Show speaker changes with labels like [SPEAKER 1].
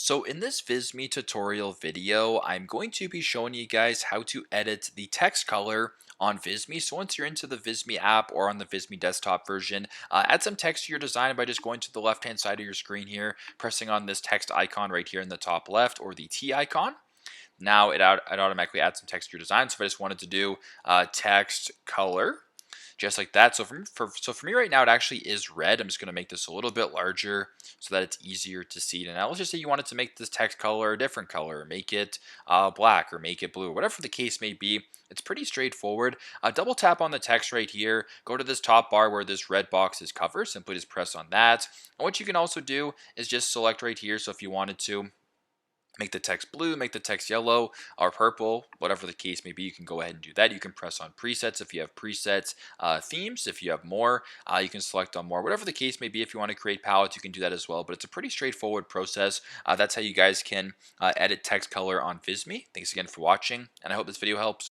[SPEAKER 1] So in this Visme tutorial video, I'm going to be showing you guys how to edit the text color on Visme. So once you're into the Visme app or on the Visme desktop version, add some text to your design by just going to the left-hand side of your screen here, pressing on this text icon right here in the top left or the T icon. Now it automatically adds some text to your design. So if I just wanted to do text color, just like that. So for me right now, it actually is red. I'm just going to make this a little bit larger so that it's easier to see. And now let's just say you wanted to make this text color a different color, make it black or make it blue, whatever the case may be. It's pretty straightforward. Double tap on the text right here. Go to this top bar where this red box is covered. Simply just press on that. And what you can also do is just select right here. So if you wanted to make the text blue, make the text yellow or purple, whatever the case may be, you can go ahead and do that. You can press on presets if you have presets, themes if you have more, you can select on more, whatever the case may be. If you want to create palettes, you can do that as well, but it's a pretty straightforward process. That's how you guys can edit text color on Visme. Thanks again for watching, and I hope this video helps.